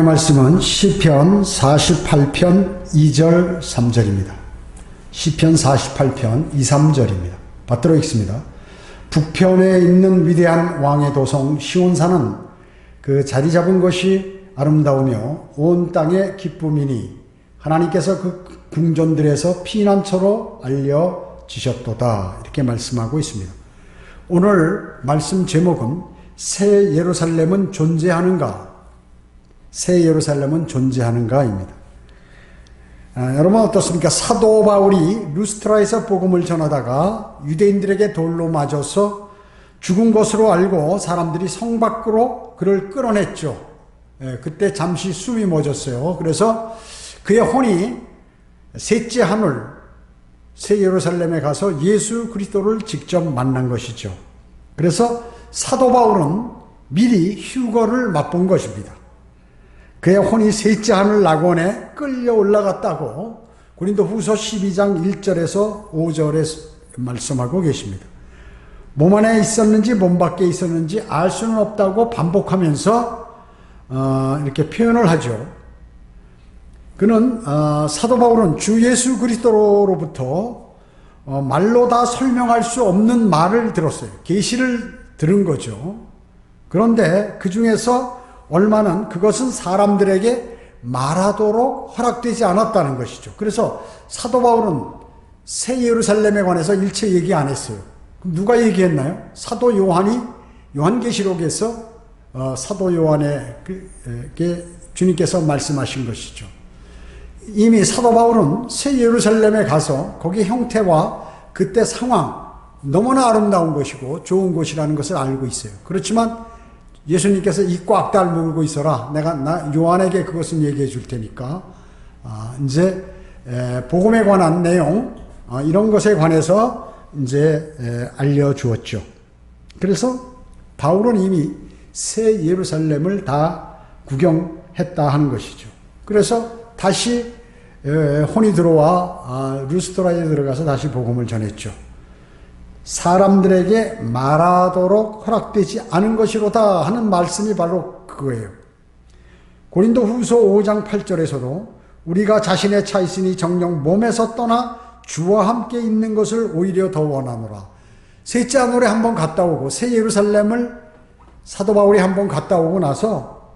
말씀은 시편 48편 2절 3절입니다. 시편 48편 2, 3절입니다. 받들어 읽습니다. 북편에 있는 위대한 왕의 도성 시온산은 그 자리 잡은 것이 아름다우며 온 땅의 기쁨이니 하나님께서 그 궁전들에서 피난처로 알려지셨도다. 이렇게 말씀하고 있습니다. 오늘 말씀 제목은 새 예루살렘은 존재하는가? 새 예루살렘은 존재하는가입니다. 여러분 어떻습니까? 사도 바울이 루스트라에서 복음을 전하다가 유대인들에게 돌로 맞아서 죽은 것으로 알고 사람들이 성 밖으로 그를 끌어냈죠. 그때 잠시 숨이 멎었어요. 그래서 그의 혼이 셋째 하늘 새 예루살렘에 가서 예수 그리스도를 직접 만난 것이죠. 그래서 사도 바울은 미리 휴거를 맛본 것입니다. 그의 혼이 셋째 하늘 낙원에 끌려 올라갔다고 고린도후서 12장 1절에서 5절에 말씀하고 계십니다. 몸 안에 있었는지 몸 밖에 있었는지 알 수는 없다고 반복하면서 이렇게 표현을 하죠. 그는 사도 바울은 주 예수 그리스도로부터 말로 다 설명할 수 없는 말을 들었어요. 계시를 들은 거죠. 그런데 그 중에서 얼마는 그것은 사람들에게 말하도록 허락되지 않았다는 것이죠. 그래서 사도 바울은 새 예루살렘에 관해서 일체 얘기 안 했어요. 그럼 누가 얘기했나요? 사도 요한이 요한계시록에서 사도 요한에게 주님께서 말씀하신 것이죠. 이미 사도 바울은 새 예루살렘에 가서 거기 형태와 그때 상황 너무나 아름다운 것이고 좋은 곳이라는 것을 알고 있어요. 그렇지만 예수님께서 이 꽉 다물고 있어라. 나 요한에게 그것은 얘기해 줄 테니까. 이제 복음에 관한 내용 이런 것에 관해서 이제 알려주었죠. 그래서 바울은 이미 새 예루살렘을 다 구경했다 하는 것이죠. 그래서 다시 혼이 들어와 루스트라에 들어가서 다시 복음을 전했죠. 사람들에게 말하도록 허락되지 않은 것이로다 하는 말씀이 바로 그거예요. 고린도후서 5장 8절에서도 우리가 자신의 차 있으니 정녕 몸에서 떠나 주와 함께 있는 것을 오히려 더 원하노라. 셋째 하늘에 한번 갔다 오고 새 예루살렘을 사도 바울이 한번 갔다 오고 나서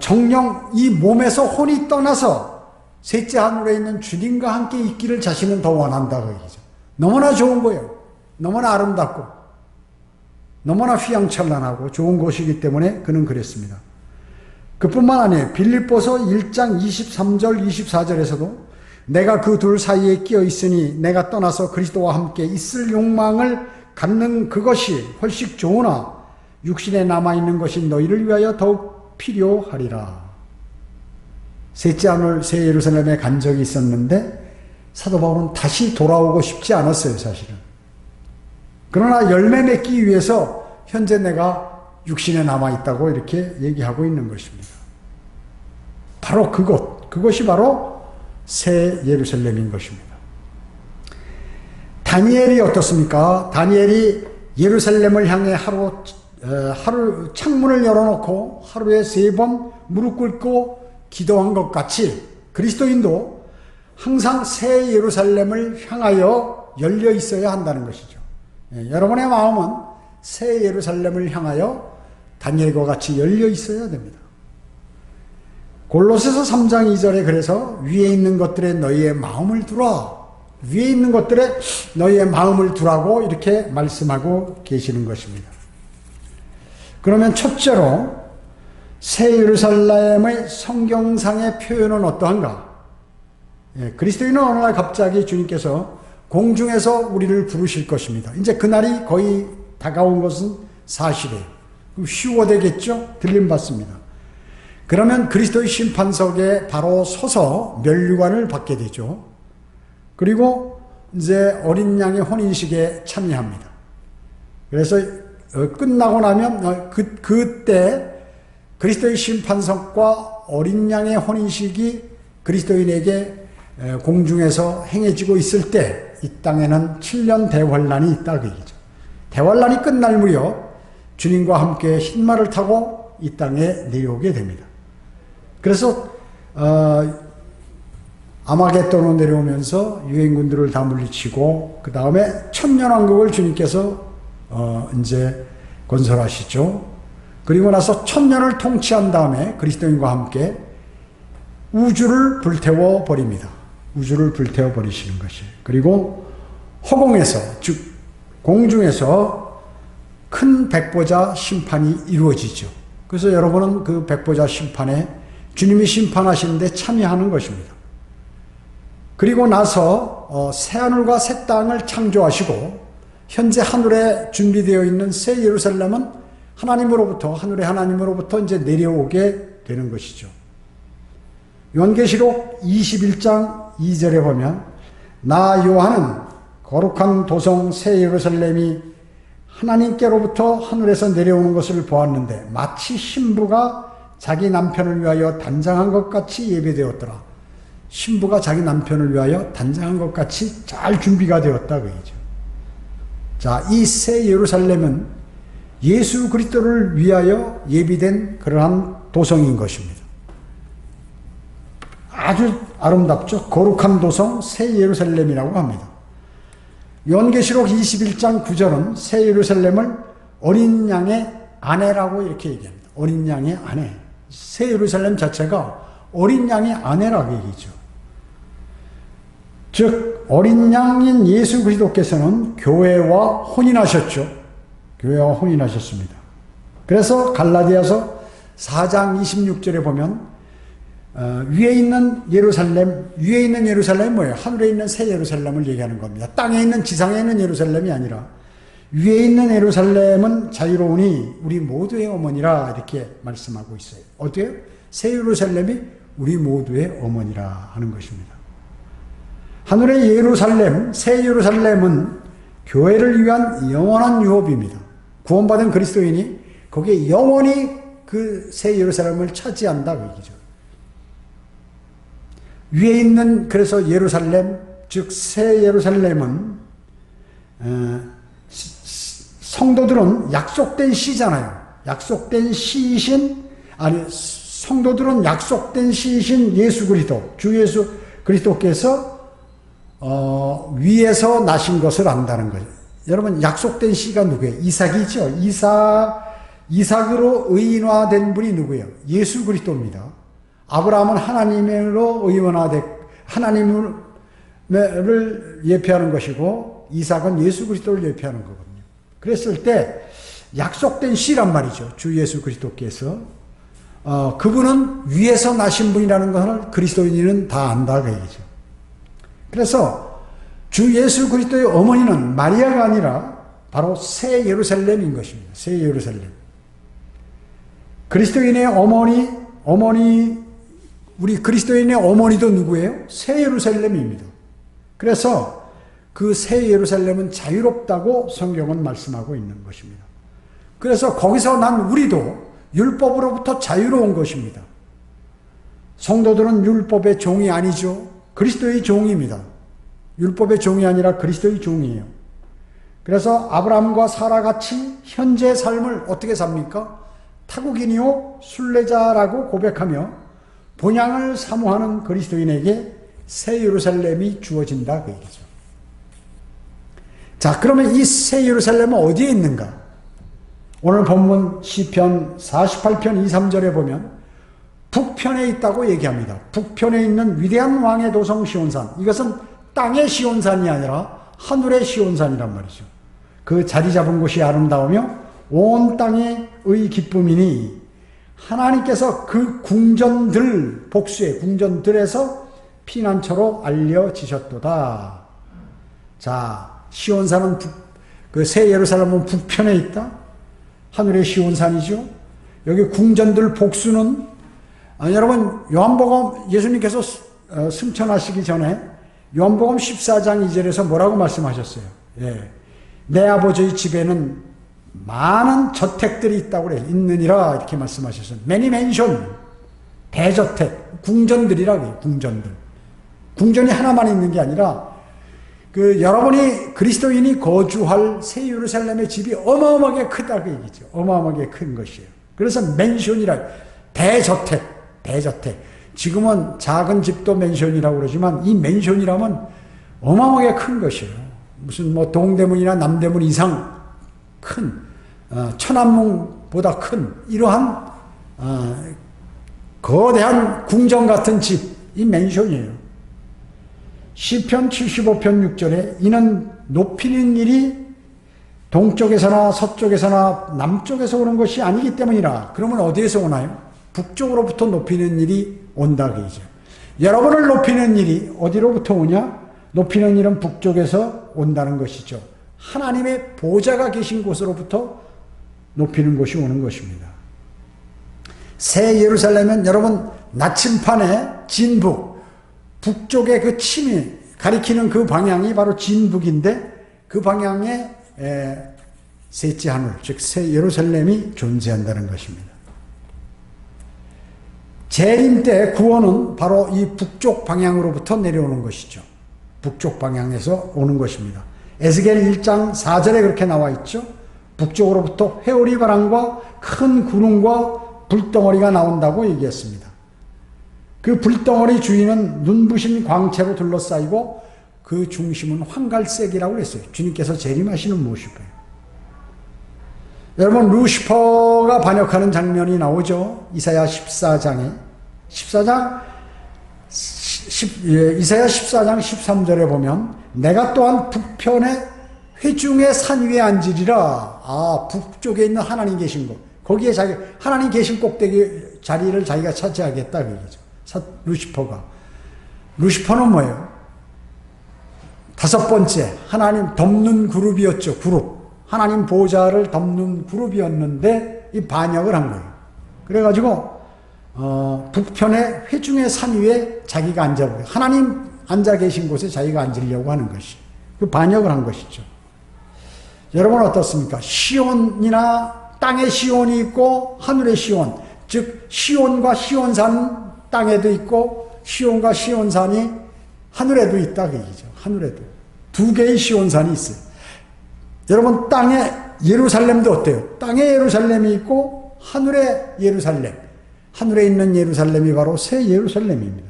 정녕 이 몸에서 혼이 떠나서 셋째 하늘에 있는 주님과 함께 있기를 자신은 더 원한다 그 얘기죠. 너무나 좋은 거예요. 너무나 아름답고 너무나 휘황찬란하고 좋은 곳이기 때문에 그는 그랬습니다. 그뿐만 아니에요. 빌립보서 1장 23절 24절에서도 내가 그 둘 사이에 끼어 있으니 내가 떠나서 그리스도와 함께 있을 욕망을 갖는 그것이 훨씬 좋으나 육신에 남아있는 것이 너희를 위하여 더욱 필요하리라. 셋째 하늘 새 예루살렘에 간 적이 있었는데 사도 바울은 다시 돌아오고 싶지 않았어요. 사실은. 그러나 열매 맺기 위해서 현재 내가 육신에 남아있다고 이렇게 얘기하고 있는 것입니다. 바로 그것이 바로 새 예루살렘인 것입니다. 다니엘이 어떻습니까? 다니엘이 예루살렘을 향해 하루 창문을 열어놓고 하루에 3번 무릎 꿇고 기도한 것 같이 그리스도인도 항상 새 예루살렘을 향하여 열려 있어야 한다는 것이죠. 여러분의 마음은 새 예루살렘을 향하여 다니엘과 같이 열려 있어야 됩니다. 골로새서 3장 2절에 그래서 위에 있는 것들에 너희의 마음을 두라. 위에 있는 것들에 너희의 마음을 두라고 이렇게 말씀하고 계시는 것입니다. 그러면 첫째로 새 예루살렘의 성경상의 표현은 어떠한가? 그리스도인은 어느 날 갑자기 주님께서 공중에서 우리를 부르실 것입니다. 이제 그날이 거의 다가온 것은 사실이에요. 휴거되겠죠? 들림받습니다. 그러면 그리스도의 심판석에 바로 서서 멸류관을 받게 되죠. 그리고 이제 어린 양의 혼인식에 참여합니다. 그래서 끝나고 나면 그때 그리스도의 심판석과 어린 양의 혼인식이 그리스도인에게 공중에서 행해지고 있을 때 이 땅에는 7년 대환란이 있다 그 얘기죠. 대환란이 끝날 무렵 주님과 함께 흰말을 타고 이 땅에 내려오게 됩니다. 그래서 아마겟돈으로 내려오면서 유행군들을 다 물리치고 그 다음에 천년왕국을 주님께서 이제 건설하시죠. 그리고 나서 천년을 통치한 다음에 그리스도인과 함께 우주를 불태워 버립니다. 우주를 불태워 버리시는 것이에요. 그리고 허공에서, 즉 공중에서 큰 백보자 심판이 이루어지죠. 그래서 여러분은 그 백보자 심판에 주님이 심판하시는데 참여하는 것입니다. 그리고 나서 새하늘과 새 땅을 창조하시고 현재 하늘에 준비되어 있는 새 예루살렘은 하나님으로부터, 하늘의 하나님으로부터 이제 내려오게 되는 것이죠. 요한계시록 21장 2절에 보면 나 요한은 거룩한 도성 새 예루살렘이 하나님께로부터 하늘에서 내려오는 것을 보았는데 마치 신부가 자기 남편을 위하여 단장한 것 같이 예배되었더라. 신부가 자기 남편을 위하여 단장한 것 같이 잘 준비가 되었다 그 얘기죠. 자, 이 새 예루살렘은 예수 그리스도를 위하여 예비된 그러한 도성인 것입니다. 아주 아름답죠. 거룩한 도성 새 예루살렘이라고 합니다. 요한계시록 21장 9절은 새 예루살렘을 어린 양의 아내라고 이렇게 얘기합니다. 어린 양의 아내. 새 예루살렘 자체가 어린 양의 아내라고 얘기죠. 즉 어린 양인 예수 그리스도께서는 교회와 혼인하셨죠. 교회와 혼인하셨습니다. 그래서 갈라디아서 4장 26절에 보면 위에 있는 예루살렘이 뭐예요? 하늘에 있는 새 예루살렘을 얘기하는 겁니다. 땅에 있는, 지상에 있는 예루살렘이 아니라 위에 있는 예루살렘은 자유로우니 우리 모두의 어머니라 이렇게 말씀하고 있어요. 어때요? 새 예루살렘이 우리 모두의 어머니라 하는 것입니다. 하늘의 예루살렘, 새 예루살렘은 교회를 위한 영원한 유업입니다. 구원받은 그리스도인이 거기에 영원히 그 새 예루살렘을 차지한다 그 얘기죠. 위에 있는 그래서 예루살렘, 즉 새 예루살렘은 성도들은 약속된 시잖아요. 약속된 시이신, 아니 성도들은 약속된 시이신 예수 그리스도, 주 예수 그리스도께서 위에서 나신 것을 안다는 거죠. 여러분 약속된 시가 누구예요? 이삭이죠. 이삭으로 의인화된 분이 누구예요? 예수 그리스도입니다. 아브라함은 하나님으로 의인화된 하나님을 예표하는 것이고 이삭은 예수 그리스도를 예표하는 거거든요. 그랬을 때 약속된 시란 말이죠. 주 예수 그리스도께서 그분은 위에서 나신 분이라는 것을 그리스도인은 다 안다 그 얘기죠. 그래서 주 예수 그리스도의 어머니는 마리아가 아니라 바로 새 예루살렘인 것입니다. 새 예루살렘. 그리스도인의 어머니 우리 그리스도인의 어머니도 누구예요? 새 예루살렘입니다. 그래서 그 새 예루살렘은 자유롭다고 성경은 말씀하고 있는 것입니다. 그래서 거기서 난 우리도 율법으로부터 자유로운 것입니다. 성도들은 율법의 종이 아니죠. 그리스도의 종입니다. 율법의 종이 아니라 그리스도의 종이에요. 그래서 아브라함과 사라같이 현재의 삶을 어떻게 삽니까? 타국인이요 순례자라고 고백하며 본향을 사모하는 그리스도인에게 새 예루살렘이 주어진다 그 얘기죠. 자, 그러면 이 새 예루살렘은 어디에 있는가? 오늘 본문 시편 48편 2, 3절에 보면 북편에 있다고 얘기합니다. 북편에 있는 위대한 왕의 도성 시온산. 이것은 땅의 시온산이 아니라 하늘의 시온산이란 말이죠. 그 자리 잡은 곳이 아름다우며 온 땅의 기쁨이니 하나님께서 그 궁전들, 복수의 궁전들에서 피난처로 알려지셨도다. 자, 시온산은 그 새 예루살렘은 북편에 있다. 하늘의 시온산이죠. 여기 궁전들 복수는 여러분 요한복음 예수님께서 승천하시기 전에 요한복음 14장 2절에서 뭐라고 말씀하셨어요? 예. 내 아버지의 집에는 많은 저택들이 있다고 그래요. 있느니라 이렇게 말씀하셨어요. Many mansion, 대저택, 궁전들이라고 해요. 궁전들. 궁전이 하나만 있는 게 아니라 그 여러분이 그리스도인이 거주할 새 예루살렘의 집이 어마어마하게 크다고 얘기죠. 어마어마하게 큰 것이에요. 그래서 맨션이라 대저택, 대저택. 지금은 작은 집도 맨션이라고 그러지만 이 맨션이라면 어마어마하게 큰 것이에요. 무슨 뭐 동대문이나 남대문 이상 큰 천안문보다 큰 이러한 거대한 궁정 같은 집이 맨션이에요. 시편 75편 6절에 이는 높이는 일이 동쪽에서나 서쪽에서나 남쪽에서 오는 것이 아니기 때문이라. 그러면 어디에서 오나요? 북쪽으로부터 높이는 일이 온다 그러죠. 여러분을 높이는 일이 어디로부터 오냐? 높이는 일은 북쪽에서 온다는 것이죠. 하나님의 보좌가 계신 곳으로부터 높이는 것이 오는 것입니다. 새 예루살렘은 여러분 나침판의 진북, 북쪽의 그 침이 가리키는 그 방향이 바로 진북인데 그 방향에 셋째 하늘, 즉 새 예루살렘이 존재한다는 것입니다. 재림 때 구원은 바로 이 북쪽 방향으로부터 내려오는 것이죠. 북쪽 방향에서 오는 것입니다. 에스겔 1장 4절에 그렇게 나와 있죠. 북쪽으로부터 회오리 바람과 큰 구름과 불덩어리가 나온다고 얘기했습니다. 그 불덩어리 주위는 눈부신 광채로 둘러싸이고 그 중심은 황갈색이라고 했어요. 주님께서 재림하시는 모습이에요. 여러분 루시퍼가 반역하는 장면이 나오죠. 이사야 14장 이사야 14장 13절에 보면 내가 또한 북편의 회중의 산 위에 앉으리라. 북쪽에 있는 하나님 계신 곳. 거기에 하나님 계신 꼭대기 자리를 자기가 차지하겠다 그 얘기죠. 루시퍼가. 루시퍼는 뭐예요? 다섯 번째 하나님 덮는 그룹이었죠. 그룹. 하나님 보좌를 덮는 그룹이었는데 이 반역을 한 거예요. 그래가지고 북편의 회중의 산 위에 자기가 앉아버려요. 하나님 앉아 계신 곳에 자기가 앉으려고 하는 것이. 그 반역을 한 것이죠. 여러분 어떻습니까? 시온이나 땅에 시온이 있고 하늘에 시온. 즉 시온과 시온산 땅에도 있고 시온과 시온산이 하늘에도 있다 그 얘기죠. 하늘에도. 두 개의 시온산이 있어요. 여러분 땅에 예루살렘도 어때요? 땅에 예루살렘이 있고 하늘에 예루살렘. 하늘에 있는 예루살렘이 바로 새 예루살렘입니다.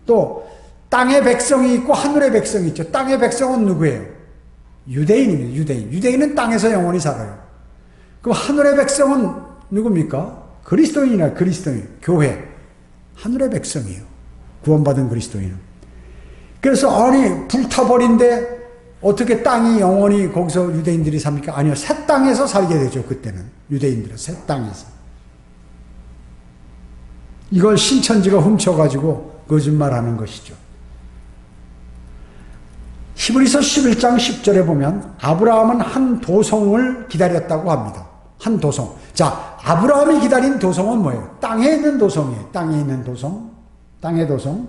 또 땅에 백성이 있고 하늘에 백성이 있죠. 땅의 백성은 누구예요? 유대인입니다. 유대인. 유대인은 땅에서 영원히 살아요. 그럼 하늘의 백성은 누굽니까? 그리스도인이나 그리스도인. 교회. 하늘의 백성이에요. 구원받은 그리스도인은. 그래서 아니 불타버린데 어떻게 땅이 영원히 거기서 유대인들이 삽니까? 아니요. 새 땅에서 살게 되죠. 그때는. 유대인들은 새 땅에서. 이걸 신천지가 훔쳐가지고 거짓말하는 것이죠. 히브리서 11장 10절에 보면 아브라함은 한 도성을 기다렸다고 합니다. 한 도성. 자, 아브라함이 기다린 도성은 뭐예요? 땅에 있는 도성이에요. 땅에 있는 도성. 땅의 도성.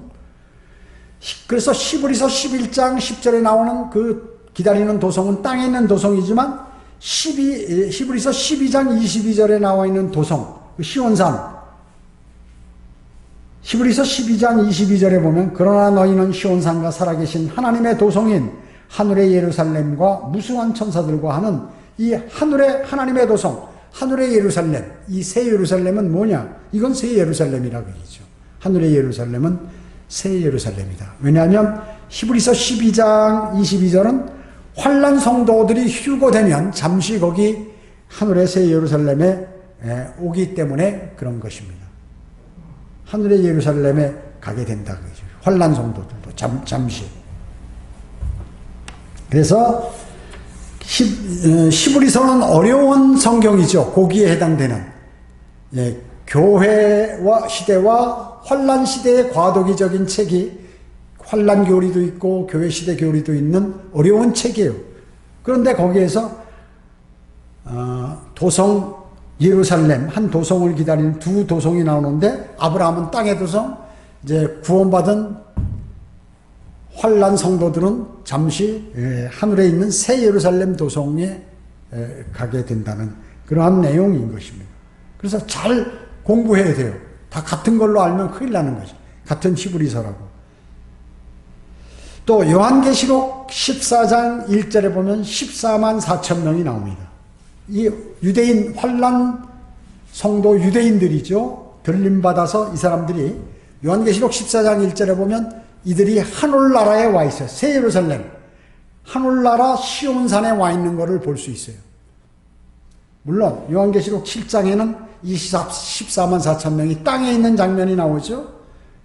그래서 히브리서 11장 10절에 나오는 그 기다리는 도성은 땅에 있는 도성이지만 히브리서 12장 22절에 나와 있는 도성, 시온산. 히브리서 12장 22절에 보면 그러나 너희는 시온산과 살아계신 하나님의 도성인 하늘의 예루살렘과 무수한 천사들과 하는 이 하늘의 하나님의 도성, 하늘의 예루살렘. 이 새 예루살렘은 뭐냐? 이건 새 예루살렘이라고 얘기죠. 하늘의 예루살렘은 새 예루살렘이다. 왜냐하면 히브리서 12장 22절은 환난 성도들이 휴거되면 잠시 거기 하늘의 새 예루살렘에 오기 때문에 그런 것입니다. 하늘의 예루살렘에 가게 된다. 환난 성도들도 잠시. 그래서 히브리서는 어려운 성경이죠. 거기에 해당되는 교회와 시대와 환난 시대의 과도기적인 책이 환난 교리도 있고 교회 시대 교리도 있는 어려운 책이에요. 그런데 거기에서 도성 예루살렘 한 도성을 기다리는 두 도성이 나오는데 아브라함은 땅의 도성, 이제 구원받은 환난 성도들은 잠시 하늘에 있는 새 예루살렘 도성에 가게 된다는 그러한 내용인 것입니다. 그래서 잘 공부해야 돼요. 다 같은 걸로 알면 큰일 나는 거죠. 같은 히브리서라고. 또 요한계시록 14장 1절에 보면 14만 4천 명이 나옵니다. 이 유대인 환난 성도 유대인들이죠. 들림받아서 이 사람들이 요한계시록 14장 1절에 보면 이들이 하늘나라에 와 있어요. 새 예루살렘. 하늘나라 시온산에 와 있는 것을 볼 수 있어요. 물론 요한계시록 7장에는 14만 4천 명이 땅에 있는 장면이 나오죠.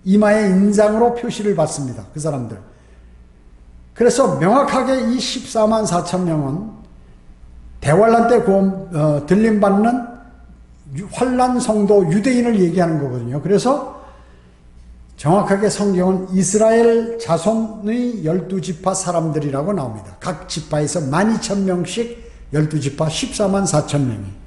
이마에 인장으로 표시를 받습니다. 그 사람들. 그래서 명확하게 이 14만 4천 명은 대환란 때 들림받는 환란 성도 유대인을 얘기하는 거거든요. 그래서 정확하게 성경은 이스라엘 자손의 12지파 사람들이라고 나옵니다. 각 지파에서 12,000명씩 12지파 14만 4천 명이.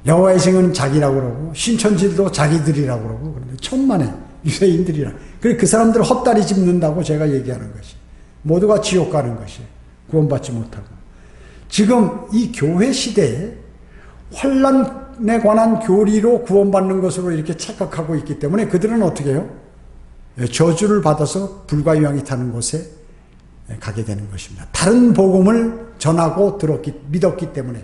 여호와의 증인은 자기라고 그러고 신천지도 자기들이라고 그러고 그런데 천만에 유대인들이라. 그래서 그 사람들을 헛다리 짚는다고 제가 얘기하는 것이. 모두가 지옥 가는 것이. 구원받지 못하고. 지금 이 교회 시대에 환란에 관한 교리로 구원받는 것으로 이렇게 착각하고 있기 때문에 그들은 어떻게 해요? 저주를 받아서 불과 유황이 타는 곳에 가게 되는 것입니다. 다른 복음을 전하고 믿었기 때문에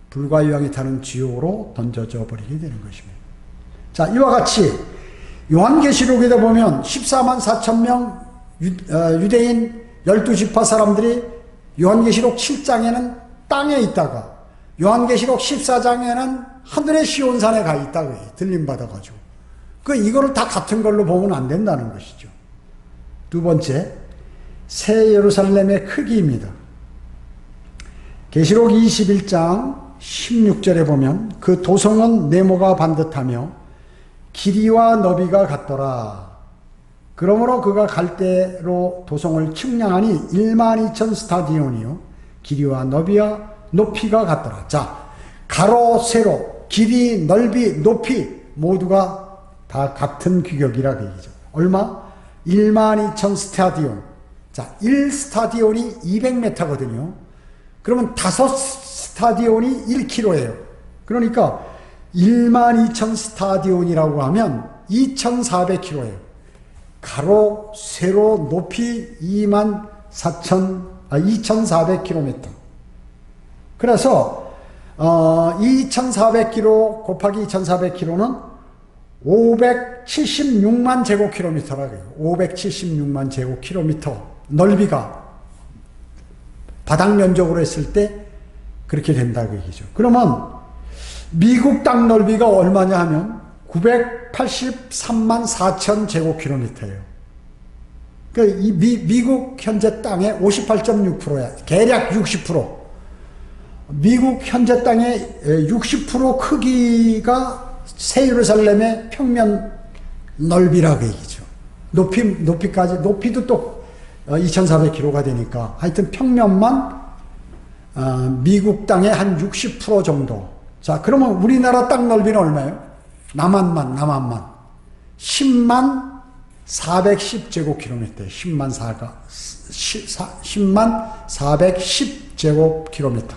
불과 유황이 타는 지옥으로 던져져 버리게 되는 것입니다. 자, 이와 같이 요한계시록에다 보면 14만 4천 명 유대인 12지파 사람들이 요한계시록 7장에는 땅에 있다가 요한계시록 14장에는 하늘의 시온산에 가 있다고 해요. 들림받아가지고. 이거를 다 같은 걸로 보면 안 된다는 것이죠. 두 번째, 새 예루살렘의 크기입니다. 계시록 21장 16절에 보면 그 도성은 네모가 반듯하며 길이와 너비가 같더라. 그러므로 그가 갈대로 도성을 측량하니 12,000 스타디온이요 길이와 너비와 높이가 같더라. 자, 가로, 세로, 길이, 넓이, 높이 모두가 다 같은 규격이라 그 얘기죠. 얼마? 12,000 스타디온. 자, 1스타디온이 200m거든요. 그러면 5스타디온이 1km예요. 그러니까 12,000 스타디온이라고 하면 2,400km예요. 가로, 세로, 높이 2,400km. 그래서 2,400km 곱하기 2,400km는 576만 제곱킬로미터라고 해요. 576만 제곱킬로미터 넓이가 바닥 면적으로 했을 때 그렇게 된다고 얘기죠. 그러면 미국 땅 넓이가 얼마냐 하면 983만 4천 제곱킬로미터예요. 그러니까 이 미국 현재 땅의 58.6%야. 대략 60%. 미국 현재 땅의 60% 크기가 새 예루살렘의 평면 넓이라고 얘기죠. 높이까지, 높이도 또 2,400km가 되니까 하여튼 평면만 미국 땅의 한 60% 정도. 자, 그러면 우리나라 땅 넓이는 얼마예요? 남한만 10만 410제곱킬로미터. 10만 410제곱킬로미터.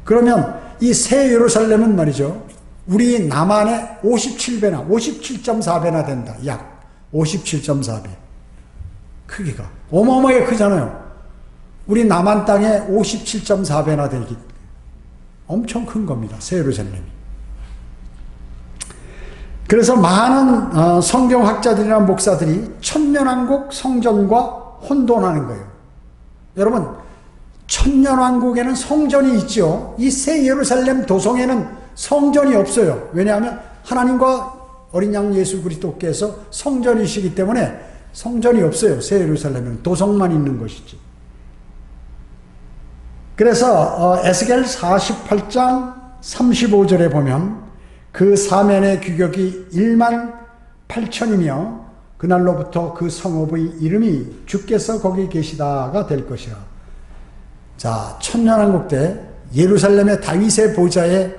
그러면 이 새 예루살렘은 말이죠. 우리 남한의 57배나 57.4배나 된다. 약 57.4배. 크기가 어마어마하게 크잖아요. 우리 남한 땅의 57.4배나 되기 엄청 큰 겁니다. 새 예루살렘이. 그래서 많은 성경학자들이나 목사들이 천년왕국 성전과 혼돈하는 거예요. 여러분, 천년왕국에는 성전이 있죠. 이 새 예루살렘 도성에는 성전이 없어요. 왜냐하면 하나님과 어린 양 예수 그리스도께서 성전이시기 때문에 성전이 없어요. 새 예루살렘은 도성만 있는 것이지. 그래서 에스겔 48장 35절에 보면 그 사면의 규격이 18,000이며 그날로부터 그 성읍의 이름이 주께서 거기 계시다가 될 것이라. 자, 천년왕국 때 예루살렘의 다윗의 보좌에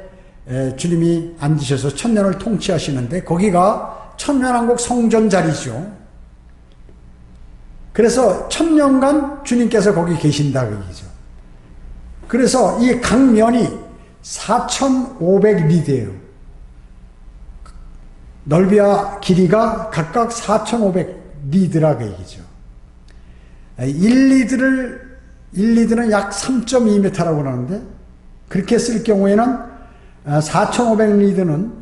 주님이 앉으셔서 천년을 통치하시는데 거기가 천년왕국 성전 자리죠. 그래서 천년간 주님께서 거기 계신다고 얘기죠. 그래서 이 강면이 4,500리드예요. 넓이와 길이가 각각 4,500리드라고 얘기죠. 1리드는 약 3.2m라고 하는데 그렇게 쓸 경우에는 4,500리드는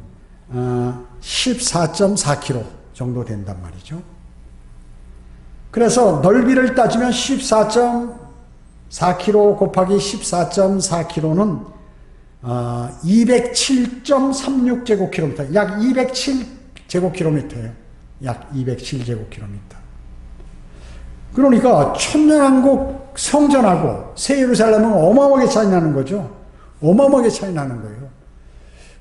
14.4km 정도 된단 말이죠. 그래서 넓이를 따지면 14.4km 곱하기 14.4km는 207.36제곱킬로미터, 약 207제곱킬로미터예요. 약 207제곱킬로미터. 그러니까 천년왕국 성전하고 새 예루살렘은 어마어마하게 차이 나는 거죠. 어마어마하게 차이 나는 거예요.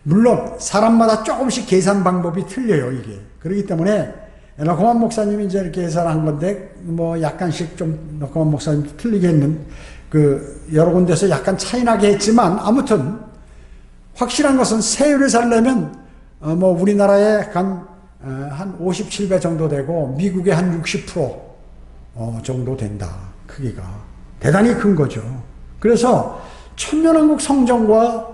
물론 사람마다 조금씩 계산 방법이 틀려요, 이게. 그렇기 때문에 너그만 목사님이 이제 이렇게 계산한 건데 뭐 약간씩 좀 너그만 목사님 틀리게 했는 여러 군데서 약간 차이 나게 했지만 아무튼 확실한 것은 새 예루살렘은 뭐 우리나라의 한 57배 정도 되고 미국의 한 60% 정도 된다. 크기가 대단히 큰 거죠. 그래서 천년왕국 성전과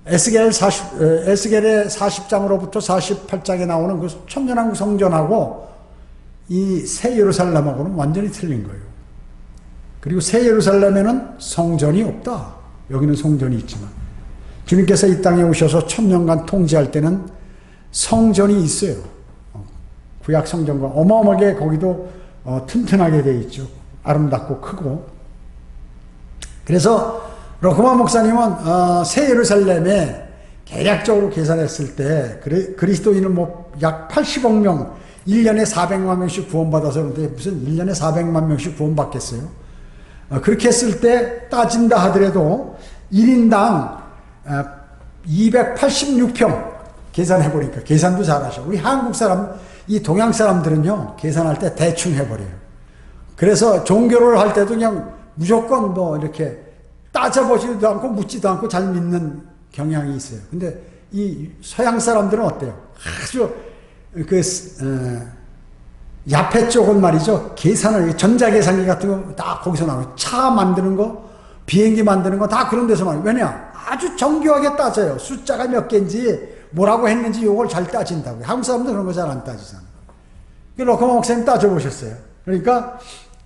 에스겔의 40장으로부터 48장에 나오는 그 천년왕국 성전하고 이 새 예루살렘하고는 완전히 틀린 거예요. 그리고 새 예루살렘에는 성전이 없다. 여기는 성전이 있지만 주님께서 이 땅에 오셔서 천년간 통치할 때는 성전이 있어요. 구약 성전과 어마어마하게 거기도 튼튼하게 되어 있죠. 아름답고 크고. 그래서 러크만 목사님은 새 예루살렘에 대략적으로 계산했을 때 그리스도인은 뭐 약 80억 명, 1년에 400만 명씩 구원받아서 그런데 무슨 1년에 400만 명씩 구원받겠어요? 그렇게 했을 때 따진다 하더라도 1인당 286평 계산해보니까, 계산도 잘하셔. 우리 한국 사람, 이 동양 사람들은요, 계산할 때 대충 해버려요. 그래서 종교를 할 때도 그냥 무조건 뭐 이렇게 따져보지도 않고 묻지도 않고 잘 믿는 경향이 있어요. 근데 이 서양 사람들은 어때요? 아주 야페 쪽은 말이죠. 계산을, 전자계산기 같은 거 다 거기서 나와요. 차 만드는 거, 비행기 만드는 거 다 그런 데서 말이에요. 왜냐? 아주 정교하게 따져요. 숫자가 몇 개인지, 뭐라고 했는지 이걸 잘 따진다고요. 한국 사람도 그런 거 잘 안 따지잖아요. 러커만 목사님 따져보셨어요. 그러니까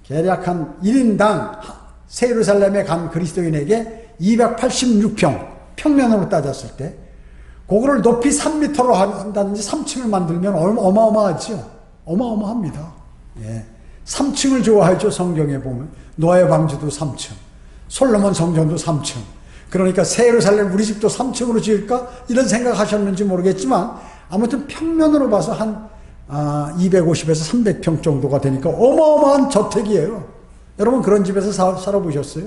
대략 한 1인당 새 예루살렘에 간 그리스도인에게 286평, 평면으로 따졌을 때, 그거를 높이 3m로 한다든지 3층을 만들면 어마어마하죠. 어마어마합니다. 예. 3층을 좋아하죠. 성경에 보면. 노아의 방주도 3층. 솔로몬 성전도 3층. 그러니까 새 예루살렘 우리 집도 3층으로 지을까? 이런 생각하셨는지 모르겠지만 아무튼 평면으로 봐서 한 250에서 300평 정도가 되니까 어마어마한 저택이에요. 여러분 그런 집에서 살아보셨어요?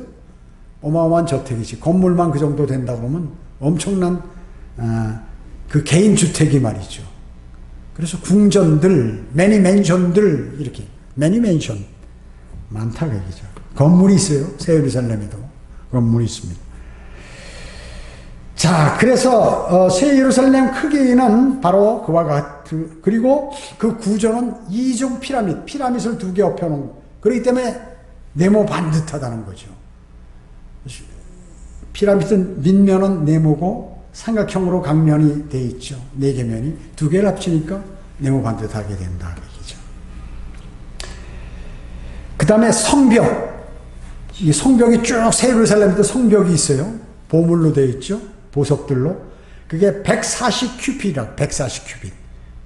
어마어마한 저택이지. 건물만 그 정도 된다 그러면 엄청난 그 개인 주택이 말이죠. 그래서 궁전들, 매니맨션들 이렇게 매니맨션 많다 그 얘기죠. 건물이 있어요. 새 예루살렘에도 건물이 있습니다. 자, 그래서 새 예루살렘 크기는 바로 그와 같은, 그리고 그 구조는 이중 피라밋을 두 개 엎여놓은 거. 그렇기 때문에 네모 반듯하다는 거죠. 피라밋은 밑면은 네모고 삼각형으로 각면이 돼 있죠. 네 개 면이 두 개를 합치니까 네모 반듯하게 된다 그 얘기죠. 그 다음에 성벽. 이 성벽이 쭉 새 예루살렘에도 성벽이 있어요. 보물로 되어 있죠. 보석들로. 그게 140큐빗이라고, 140큐빗.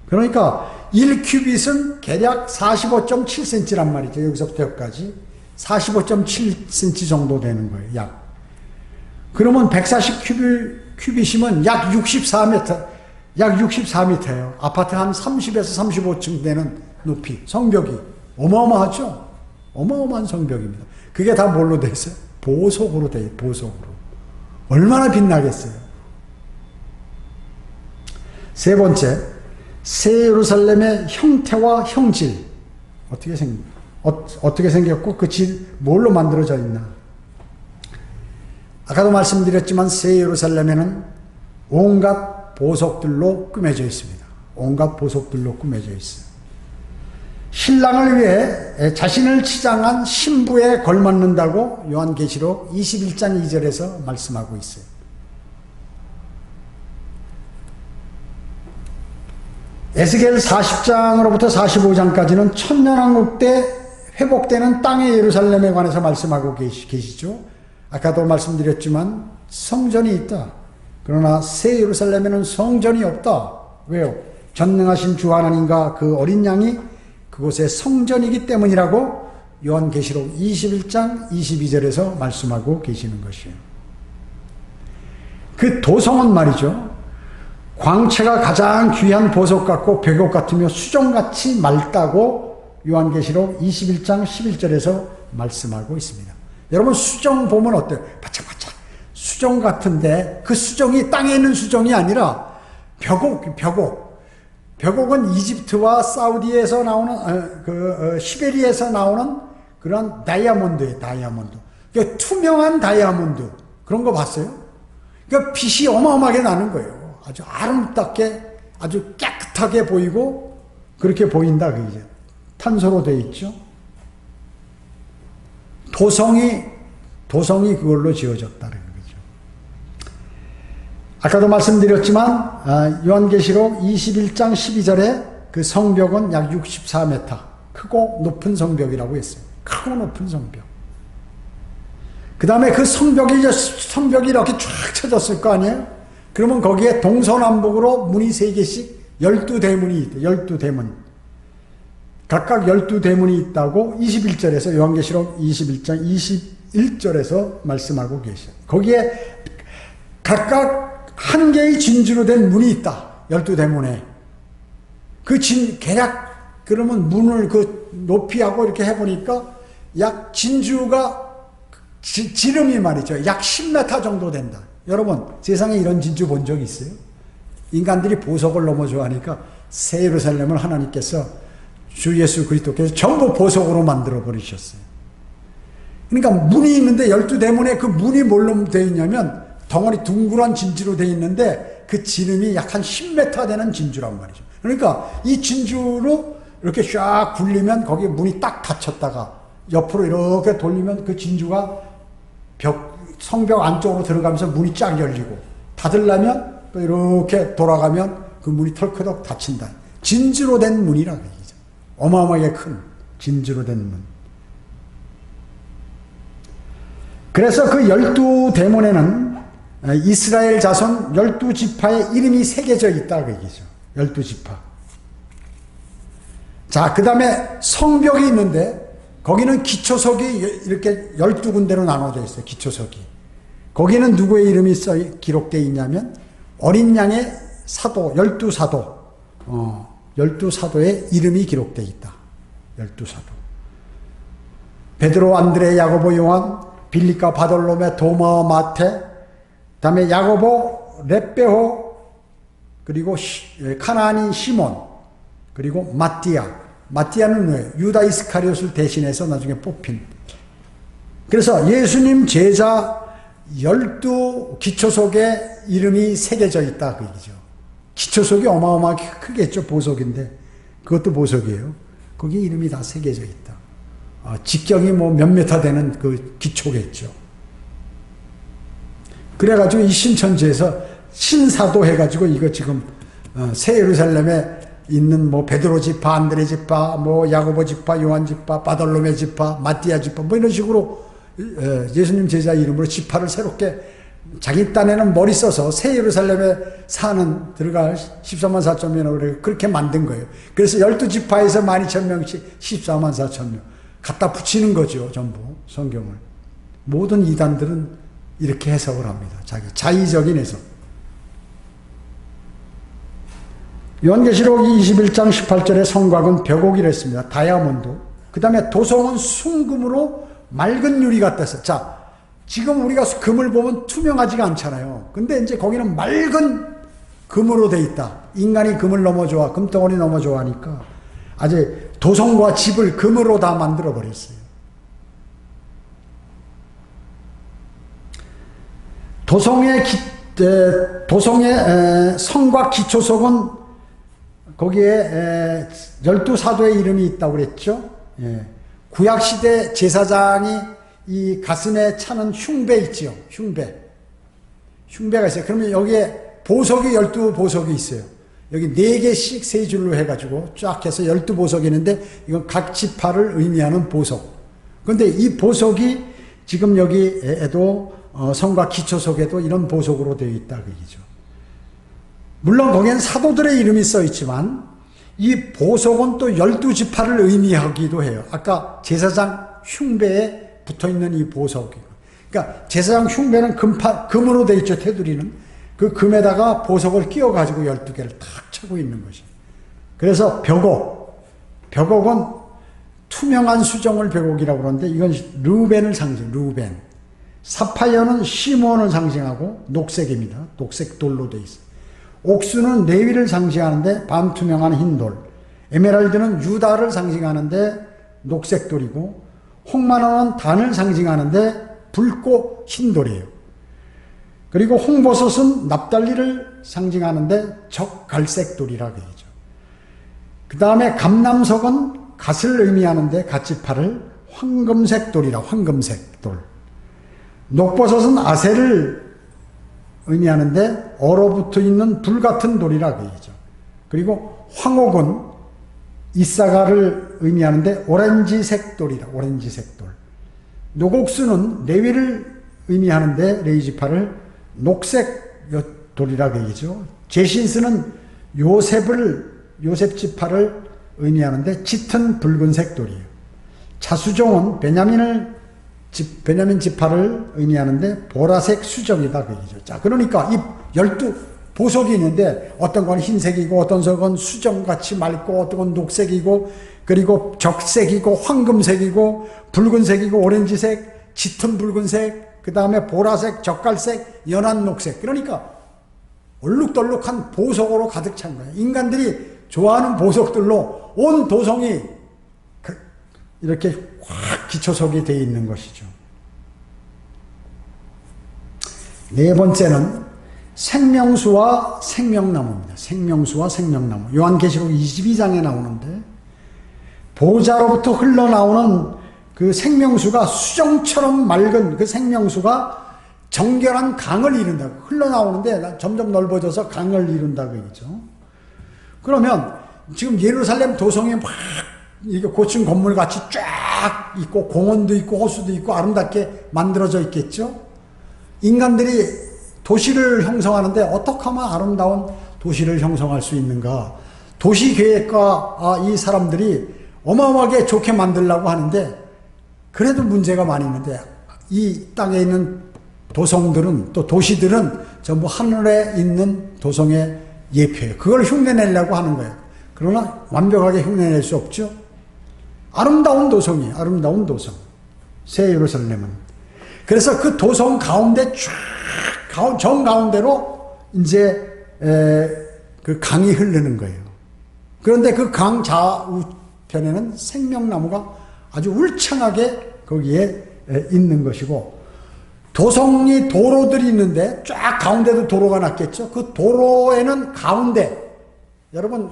그러니까 1큐빗은 대략 45.7cm란 말이죠. 여기서부터 여기까지. 45.7cm 정도 되는 거예요, 약. 그러면 140큐빗이면 약 64m, 약 64m예요. 아파트 한 30에서 35층 되는 높이. 성벽이. 어마어마하죠? 어마어마한 성벽입니다. 그게 다 뭘로 돼 있어요? 보석으로 돼 있어요, 보석으로. 얼마나 빛나겠어요. 세 번째, 새 예루살렘의 형태와 형질. 어떻게 생겼고 그 질 뭘로 만들어져 있나. 아까도 말씀드렸지만 새 예루살렘에는 온갖 보석들로 꾸며져 있습니다. 온갖 보석들로 꾸며져 있어요. 신랑을 위해 자신을 치장한 신부에 걸맞는다고 요한계시록 21장 2절에서 말씀하고 있어요. 에스겔 40장으로부터 45장까지는 천년왕국 때 회복되는 땅의 예루살렘에 관해서 말씀하고 계시죠. 아까도 말씀드렸지만 성전이 있다. 그러나 새 예루살렘에는 성전이 없다. 왜요? 전능하신 주 하나님과 그 어린 양이 그곳의 성전이기 때문이라고 요한계시록 21장 22절에서 말씀하고 계시는 것이에요. 그 도성은 말이죠. 광채가 가장 귀한 보석 같고 벽옥 같으며 수정같이 맑다고 요한계시록 21장 11절에서 말씀하고 있습니다. 여러분 수정 보면 어때요? 바짝바짝 수정 같은데 그 수정이 땅에 있는 수정이 아니라 벽옥은 이집트와 사우디에서 나오는 시베리에서 나오는 그런 다이아몬드예요. 다이아몬드. 그러니까 투명한 다이아몬드 그런 거 봤어요? 그러니까 빛이 어마어마하게 나는 거예요. 아주 아름답게 아주 깨끗하게 보이고 그렇게 보인다 그게 탄소로 되어 있죠. 도성이 그걸로 지어졌다는 거죠. 아까도 말씀드렸지만 요한계시록 21장 12절에 그 성벽은 약 64m 크고 높은 성벽이라고 했어요. 크고 높은 성벽. 그 다음에 그 성벽이 이렇게 쫙 쳐졌을 거 아니에요? 그러면 거기에 동서남북으로 문이 3개씩 12대문이 있대. 12대문. 각각 12대문이 있다고 21절에서 요한계시록 21장 21절에서 말씀하고 계셔요. 거기에 각각 한 개의 진주로 된 문이 있다. 12대문에. 대략 그러면 문을 그 높이하고 이렇게 해보니까 약 진주가 지름이 말이죠. 약 10m 정도 된다. 여러분 세상에 이런 진주 본 적 있어요? 인간들이 보석을 너무 좋아하니까 새 예루살렘을 하나님께서 주 예수 그리스도께서 전부 보석으로 만들어 버리셨어요. 그러니까 문이 있는데 12대문에 그 문이 뭘로 되어 있냐면 덩어리 둥그런 진주로 되어 있는데 그 지름이 약 한 10m 되는 진주란 말이죠. 그러니까 이 진주로 이렇게 쫙 굴리면 거기에 문이 딱 닫혔다가 옆으로 이렇게 돌리면 그 진주가 성벽 안쪽으로 들어가면서 문이 쫙 열리고 닫으려면 또 이렇게 돌아가면 그 문이 털커덕 닫힌다. 진주로 된 문이라고 얘기죠. 어마어마하게 큰 진주로 된 문. 그래서 그 12대문에는 이스라엘 자손 12지파의 이름이 새겨져 있다 그 얘기죠. 12지파. 자, 그 다음에 성벽이 있는데 거기는 기초석이 이렇게 12군데로 나눠져 있어요. 기초석이. 거기는 누구의 이름이 기록되어 있냐면 어린 양의 사도 12사도 12사도의 이름이 기록되어 있다. 12사도. 베드로, 안드레, 야고보, 요한, 빌립과 바돌로메, 도마와 마테, 그다음에 야고보, 렙베호, 그리고 카나안인 시몬, 그리고 마띠아는 왜? 유다 이스카리옷을 대신해서 나중에 뽑힌. 그래서 예수님 제자 12기초석에 이름이 새겨져 있다 그 얘기죠. 기초석이 어마어마하게 크겠죠. 보석인데 그것도 보석이에요. 거기에 이름이 다 새겨져 있다. 직경이 뭐 몇 메타 되는 그 기초겠죠. 그래가지고 이 신천지에서 신사도 해가지고 이거 지금 새 예루살렘에 있는 뭐 베드로 지파, 안드레 지파, 뭐 야고보 지파, 요한 지파, 바돌로메 지파, 마띠아 지파 뭐 이런 식으로 예수님 제자 이름으로 지파를 새롭게 자기 딴에는 머리 써서 새 예루살렘에 들어갈 14만 4천 명을 그렇게 만든 거예요. 그래서 12지파에서 12,000명씩 14만 4천 명 갖다 붙이는 거죠. 전부 성경을. 모든 이단들은 이렇게 해석을 합니다. 자의적인 해석. 요한계시록 21장 18절에 성곽은 벽옥이라 했습니다. 다이아몬드. 그 다음에 도성은 순금으로 맑은 유리 같았어요. 자, 지금 우리가 금을 보면 투명하지가 않잖아요. 근데 이제 거기는 맑은 금으로 돼 있다. 인간이 금을 너무 좋아, 금덩어리 너무 좋아하니까 아주 도성과 집을 금으로 다 만들어 버렸어요. 도성의 성곽 기초석은 거기에 12사도의 이름이 있다고 그랬죠. 예. 구약시대 제사장이 이 가슴에 차는 흉배 있죠. 흉배가 있어요. 그러면 여기에 보석이 12보석이 있어요. 여기 4개씩 3줄로 해가지고 쫙 해서 12보석이 있는데 이건 각 지파를 의미하는 보석. 그런데 이 보석이 지금 여기에도 성곽 기초석에도 이런 보석으로 되어 있다 그 얘기죠. 물론 거기엔 사도들의 이름이 써 있지만 이 보석은 또 12지파를 의미하기도 해요. 아까 제사장 흉배에 붙어있는 이 보석이. 그러니까 제사장 흉배는 금으로 돼 있죠. 테두리는. 그 금에다가 보석을 끼워가지고 12개를 탁 차고 있는 것이. 그래서 벽옥은 투명한 수정을 벽옥이라고 그러는데 이건 르벤을 상징, 르벤. 사파이어는 시몬을 상징하고 녹색입니다. 녹색 돌로 돼 있어요. 옥수는 레위를 상징하는데 반투명한 흰 돌. 에메랄드는 유다를 상징하는데 녹색 돌이고, 홍마노는 단을 상징하는데 붉고 흰 돌이에요. 그리고 홍보섯은 납달리를 상징하는데 적갈색 돌이라고 하죠. 그 다음에 감남석은 갓을 의미하는데 갓지파를 황금색 돌이라, 황금색 돌. 녹버섯은 아세를 의미하는데 얼어붙어 있는 불같은 돌이라고 하죠. 그리고 황옥은 이사가를 의미하는데 오렌지색 돌이라, 오렌지색 돌. 녹옥수는 레위를 의미하는데 레이지파를 녹색 돌이라고 하죠. 제신스는 요셉지파를 의미하는데 짙은 붉은색 돌이에요. 자수종은 베냐민 지파를 의미하는데 보라색 수정이다 그 얘기죠. 자, 그러니까 이 12 보석이 있는데 어떤 건 흰색이고 어떤 건 수정같이 맑고 어떤 건 녹색이고 그리고 적색이고 황금색이고 붉은색이고 오렌지색, 짙은 붉은색, 그 다음에 보라색, 적갈색, 연한 녹색. 그러니까 얼룩덜룩한 보석으로 가득 찬 거예요. 인간들이 좋아하는 보석들로 온 도성이 이렇게 확 기초석이 되어 있는 것이죠. 네 번째는 생명수와 생명나무입니다. 생명수와 생명나무. 요한계시록 22장에 나오는데 보좌로부터 흘러나오는 그 생명수가 수정처럼 맑은 그 생명수가 정결한 강을 이룬다고. 흘러나오는데 점점 넓어져서 강을 이룬다고 얘기죠. 그러면 지금 예루살렘 도성에 막 이게 고층 건물 같이 쫙 있고 공원도 있고 호수도 있고 아름답게 만들어져 있겠죠. 인간들이 도시를 형성하는데 어떻게 하면 아름다운 도시를 형성할 수 있는가. 도시계획과 이 사람들이 어마어마하게 좋게 만들려고 하는데 그래도 문제가 많이 있는데 이 땅에 있는 도성들은 또 도시들은 전부 하늘에 있는 도성의 예표예요. 그걸 흉내내려고 하는 거예요. 그러나 완벽하게 흉내낼 수 없죠. 아름다운 도성이에요. 아름다운 도성. 새 예루살렘은. 그래서 그 도성 가운데 쫙 정가운데로 이제 그 강이 흐르는 거예요. 그런데 그 강 좌우편에는 생명나무가 아주 울창하게 거기에 있는 것이고 도성이 도로들이 있는데 쫙 가운데도 도로가 났겠죠. 그 도로에는 가운데 여러분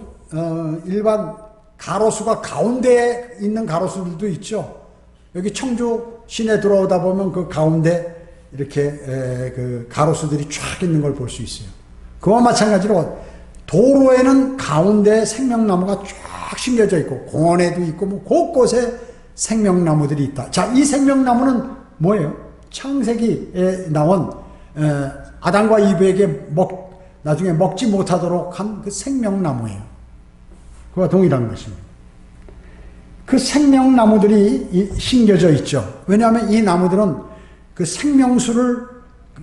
일반 가로수가 가운데에 있는 가로수들도 있죠. 여기 청주 시내 들어오다 보면 그 가운데 이렇게 그 가로수들이 쫙 있는 걸 볼 수 있어요. 그와 마찬가지로 도로에는 가운데 생명나무가 쫙 심겨져 있고 공원에도 있고 뭐 곳곳에 생명나무들이 있다. 자, 이 생명나무는 뭐예요? 창세기에 나온 아담과 이브에게 나중에 먹지 못하도록 한 그 생명나무예요. 그와 동일한 것입니다. 그 생명나무들이 심겨져 있죠. 왜냐하면 이 나무들은 그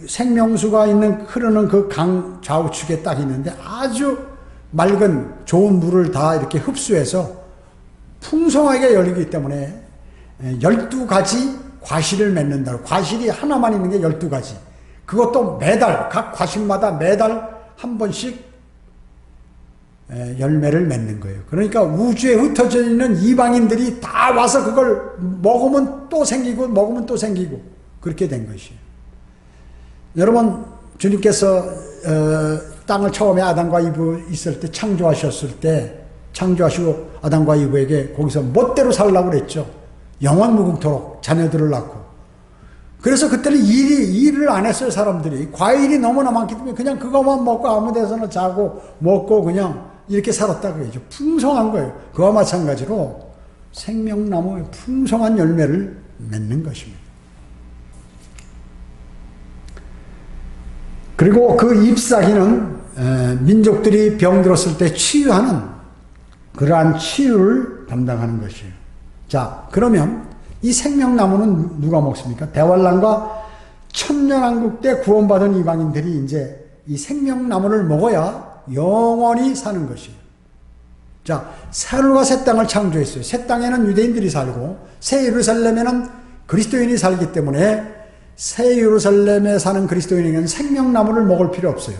생명수가 있는 흐르는 그 강 좌우측에 딱 있는데 아주 맑은 좋은 물을 다 이렇게 흡수해서 풍성하게 열리기 때문에 12가지 과실을 맺는다. 과실이 하나만 있는 게 12가지. 그것도 매달 각 과실마다 매달 한 번씩 열매를 맺는 거예요. 그러니까 우주에 흩어져 있는 이방인들이 다 와서 그걸 먹으면 또 생기고 먹으면 또 생기고 그렇게 된 것이에요. 여러분 주님께서 땅을 처음에 아담과 이브 있을 때 창조하시고 아담과 이브에게 거기서 멋대로 살라고 그랬죠. 영원 무궁토록 자녀들을 낳고. 그래서 그때는 일을 안 했어요. 사람들이 과일이 너무나 많기 때문에 그냥 그것만 먹고 아무 데서나 자고 먹고 그냥 이렇게 살았다고 해야죠. 풍성한 거예요. 그와 마찬가지로 생명나무의 풍성한 열매를 맺는 것입니다. 그리고 그 잎사귀는 민족들이 병들었을 때 치유하는 그러한 치유를 담당하는 것이에요. 자, 그러면 이 생명나무는 누가 먹습니까? 대환란과 천년왕국 때 구원받은 이방인들이 이제 이 생명나무를 먹어야 영원히 사는 것이에요. 자, 새하늘과 새 땅을 창조했어요. 새 땅에는 유대인들이 살고 새 예루살렘에는 그리스도인이 살기 때문에 새 예루살렘에 사는 그리스도인에게는 생명나무를 먹을 필요 없어요.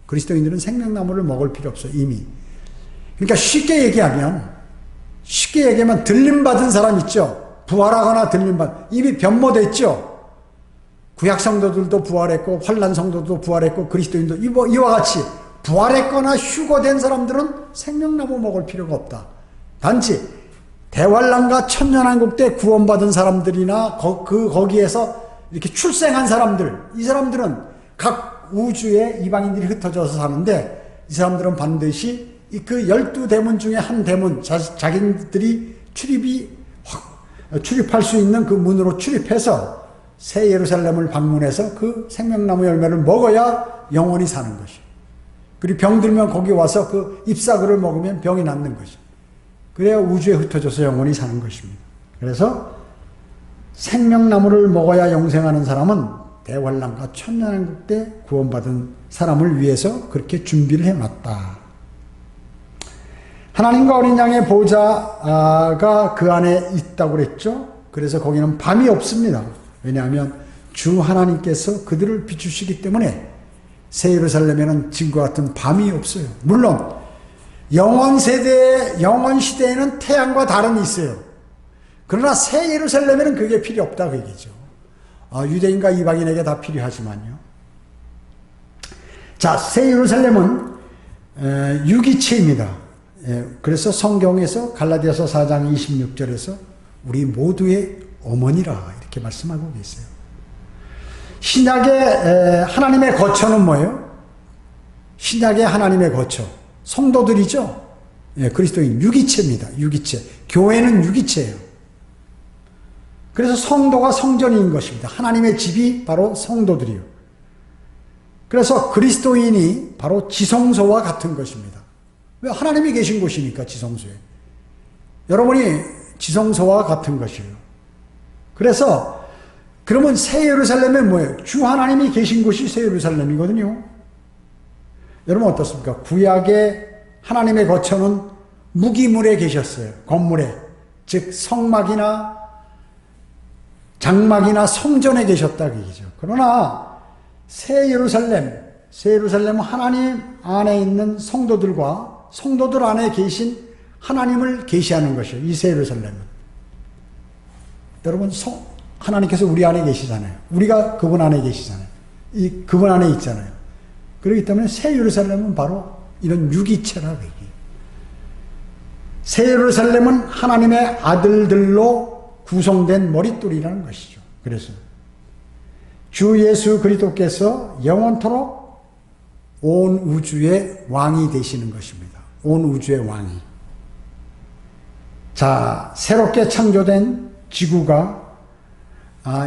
그리스도인들은 생명나무를 먹을 필요 없어요. 이미. 그러니까 쉽게 얘기하면 들림받은 사람 있죠. 부활하거나 들림받은, 이미 변모됐죠. 구약 성도들도 부활했고 환란 성도도 부활했고 그리스도인도 이와 같이 부활했거나 휴거된 사람들은 생명나무 먹을 필요가 없다. 단지 대환란과 천년왕국 때 구원받은 사람들이나 거기에서 이렇게 출생한 사람들, 이 사람들은 각 우주에 이방인들이 흩어져서 사는데 이 사람들은 반드시 그 12대문 중에 한 대문, 자기들이 출입할 수 있는 그 문으로 출입해서 새 예루살렘을 방문해서 그 생명나무 열매를 먹어야 영원히 사는 것이. 그리고 병들면 거기 와서 그 잎사귀를 먹으면 병이 낫는 것이. 그래야 우주에 흩어져서 영원히 사는 것입니다. 그래서 생명나무를 먹어야 영생하는 사람은 대환란과 천년왕국 때 구원받은 사람을 위해서 그렇게 준비를 해놨다. 하나님과 어린 양의 보좌가 그 안에 있다고 그랬죠. 그래서 거기는 밤이 없습니다. 왜냐하면 주 하나님께서 그들을 비추시기 때문에 새 예루살렘에는 지금과 같은 밤이 없어요. 물론 영원 시대에는 태양과 달은 있어요. 그러나 새 예루살렘에는 그게 필요 없다 그 얘기죠. 유대인과 이방인에게 다 필요하지만요. 자, 새 예루살렘은 유기체입니다. 그래서 성경에서 갈라디아서 4장 26절에서 우리 모두의 어머니라 이렇게 말씀하고 계세요. 신약의 하나님의 거처는 뭐예요? 신약의 하나님의 거처 성도들이죠. 그리스도인 유기체입니다. 유기체. 교회는 유기체예요. 그래서 성도가 성전인 것입니다. 하나님의 집이 바로 성도들이요. 그래서 그리스도인이 바로 지성소와 같은 것입니다. 왜? 하나님이 계신 곳이니까 지성소에. 여러분이 지성소와 같은 것이에요. 그래서 그러면 새 예루살렘에 뭐예요? 주 하나님이 계신 곳이 새 예루살렘이거든요. 여러분 어떻습니까? 구약의 하나님의 거처는 무기물에 계셨어요. 건물에. 즉 성막이나 장막이나 성전에 계셨다 그 얘기죠. 그러나 새 예루살렘은 하나님 안에 있는 성도들과 성도들 안에 계신 하나님을 계시하는 것이에요. 이 새 예루살렘은. 여러분 하나님께서 우리 안에 계시잖아요. 우리가 그분 안에 계시잖아요. 그분 안에 있잖아요. 그렇기 때문에 새 예루살렘은 바로 이런 유기체라고 얘기해요. 새 예루살렘은 하나님의 아들들로 구성된 머릿돌이라는 것이죠. 그래서 주 예수 그리스도께서 영원토록 온 우주의 왕이 되시는 것입니다. 온 우주의 왕이. 자, 새롭게 창조된 지구가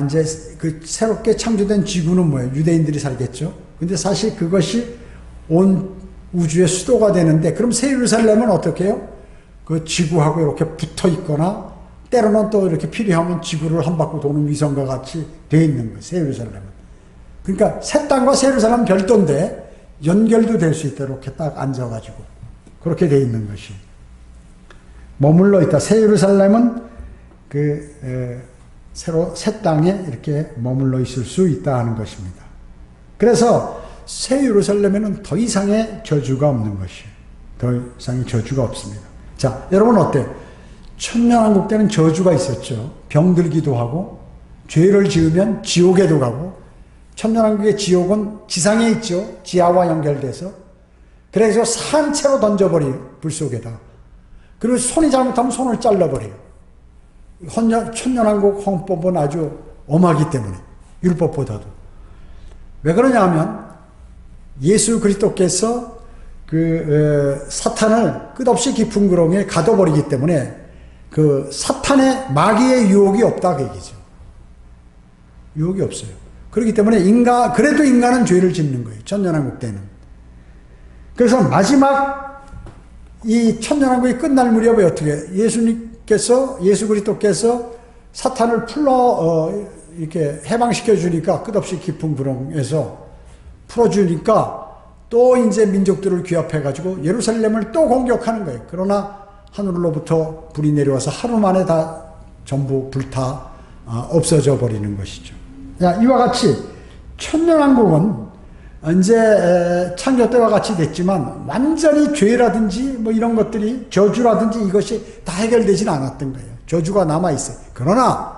이제 그 새롭게 창조된 지구는 뭐예요? 유대인들이 살겠죠. 근데 사실 그것이 온 우주의 수도가 되는데 그럼 새 예루살렘은 어떻게 해요? 그 지구하고 이렇게 붙어 있거나 때로는 또 이렇게 필요하면 지구를 한 바퀴 도는 위성과 같이 되어 있는 거예요. 새 예루살렘은. 그러니까 새 땅과 새 예루살렘은 별도인데 연결도 될 수 있도록 이렇게 딱 앉아가지고 그렇게 되어 있는 것이 머물러 있다. 새 예루살렘은 새 땅에 이렇게 머물러 있을 수 있다 하는 것입니다. 그래서 새 예루살렘에는 더 이상의 저주가 없는 것이에요. 더 이상의 저주가 없습니다. 자, 여러분 어때요? 천년왕국 때는 저주가 있었죠. 병들기도 하고 죄를 지으면 지옥에도 가고 천년왕국의 지옥은 지상에 있죠. 지하와 연결돼서. 그래서 산채로 던져버려요. 불 속에다. 그리고 손이 잘못하면 손을 잘라버려요. 천년왕국 헌법은 아주 엄하기 때문에 율법보다도. 왜 그러냐 하면 예수 그리스도께서 사탄을 끝없이 깊은 구렁에 가둬버리기 때문에 그 사탄의 마귀의 유혹이 없다 그 얘기죠. 유혹이 없어요. 그렇기 때문에 그래도 인간은 죄를 짓는 거예요. 천년왕국 때는. 그래서 마지막 이 천년왕국이 끝날 무렵에 어떻게 예수 그리스도께서 사탄을 이렇게 해방시켜 주니까, 끝없이 깊은 구렁에서 풀어주니까 또 이제 민족들을 규합해가지고 예루살렘을 또 공격하는 거예요. 그러나 하늘로부터 불이 내려와서 하루 만에 다 전부 불타 없어져 버리는 것이죠. 이와 같이 천년왕국은 이제 창조 때와 같이 됐지만 완전히 죄라든지 뭐 이런 것들이, 저주라든지 이것이 다 해결되지는 않았던 거예요. 저주가 남아있어요. 그러나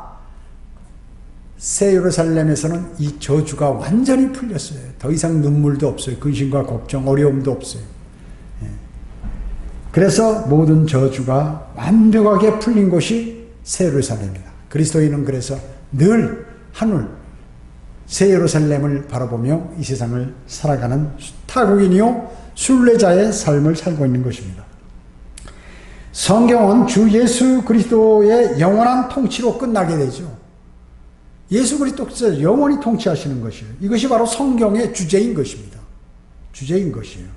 새 예루살렘에서는 이 저주가 완전히 풀렸어요. 더 이상 눈물도 없어요. 근심과 걱정, 어려움도 없어요. 그래서 모든 저주가 완벽하게 풀린 곳이 새 예루살렘이다. 그리스도인은 그래서 늘 하늘 새 예루살렘을 바라보며 이 세상을 살아가는 타국인이요 순례자의 삶을 살고 있는 것입니다. 성경은 주 예수 그리스도의 영원한 통치로 끝나게 되죠. 예수 그리스도께서 영원히 통치하시는 것이에요. 이것이 바로 성경의 주제인 것입니다. 주제인 것이에요.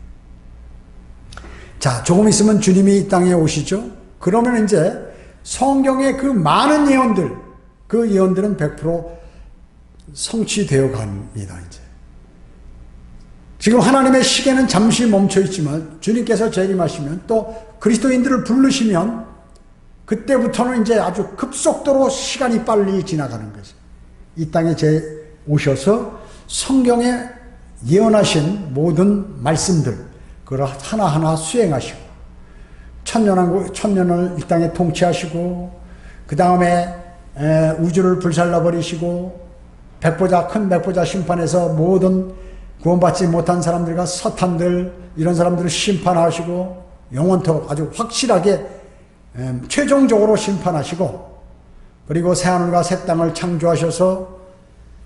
자, 조금 있으면 주님이 이 땅에 오시죠. 그러면 이제 성경의 그 많은 예언들, 그 예언들은 100% 성취되어 갑니다. 이제 지금 하나님의 시계는 잠시 멈춰 있지만 주님께서 재림하시면 또 그리스도인들을 부르시면 그때부터는 이제 아주 급속도로 시간이 빨리 지나가는 거죠. 이 땅에 오셔서 성경에 예언하신 모든 말씀들, 그걸 하나하나 수행하시고, 천년을 이 땅에 통치하시고, 그 다음에 우주를 불살라버리시고, 큰 백보자 심판에서 모든 구원받지 못한 사람들과 사탄들, 이런 사람들을 심판하시고, 영원토록 아주 확실하게 최종적으로 심판하시고, 그리고 새하늘과 새 땅을 창조하셔서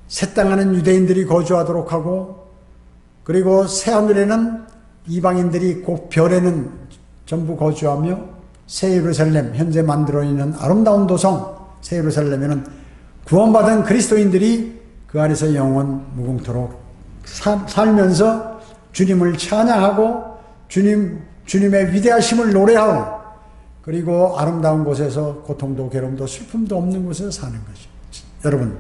새 땅에는 유대인들이 거주하도록 하고, 그리고 새하늘에는 이방인들이, 곧 별에는 전부 거주하며, 새 예루살렘, 현재 만들어 있는 아름다운 도성 새 예루살렘에는 구원받은 그리스도인들이 그 안에서 영원 무궁토록 살면서 주님을 찬양하고 주님의 위대하심을 노래하고, 그리고 아름다운 곳에서 고통도 괴로움도 슬픔도 없는 곳에서 사는 것이죠. 여러분,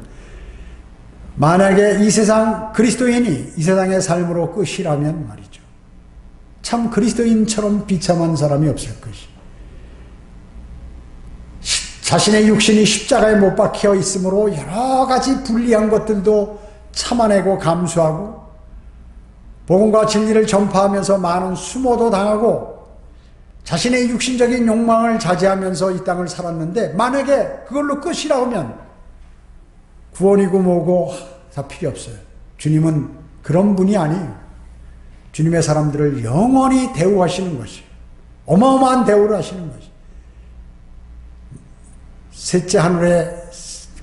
만약에 이 세상 그리스도인이 이 세상의 삶으로 끝이라면 말이죠, 참 그리스도인처럼 비참한 사람이 없을 것이. 자신의 육신이 십자가에 못 박혀 있으므로 여러 가지 불리한 것들도 참아내고 감수하고, 복음과 진리를 전파하면서 많은 수모도 당하고, 자신의 육신적인 욕망을 자제하면서 이 땅을 살았는데, 만약에 그걸로 끝이라 하면 구원이고 뭐고 다 필요 없어요. 주님은 그런 분이 아니에요. 주님의 사람들을 영원히 대우하시는 것이에요. 어마어마한 대우를 하시는 것이에요. 셋째 하늘의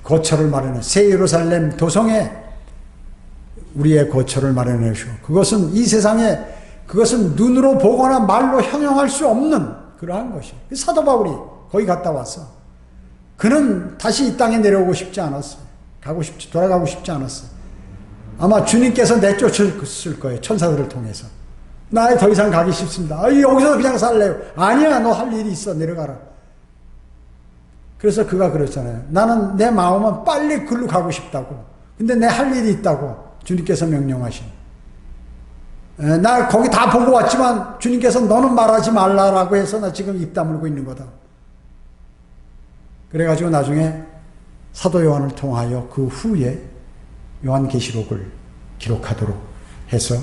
거처를 마련해, 새 예루살렘 도성에 우리의 거처를 마련해 주시고, 그것은 이 세상에, 그것은 눈으로 보거나 말로 형용할 수 없는 그러한 것이에요. 사도 바울이 거기 갔다 왔어. 그는 다시 이 땅에 내려오고 싶지 않았어요. 돌아가고 싶지 않았어요. 아마 주님께서 내쫓을 거예요. 천사들을 통해서. 나 더 이상 가기 싫습니다. 여기서 그냥 살래요. 아니야, 너 할 일이 있어. 내려가라. 그래서 그가 그랬잖아요. 나는 내 마음은 빨리 글로 가고 싶다고. 근데 내 할 일이 있다고 주님께서 명령하신. 나 거기 다 보고 왔지만 주님께서 너는 말하지 말라라고 해서 나 지금 입 다물고 있는 거다. 그래가지고 나중에 사도 요한을 통하여 그 후에 요한계시록을 기록하도록 해서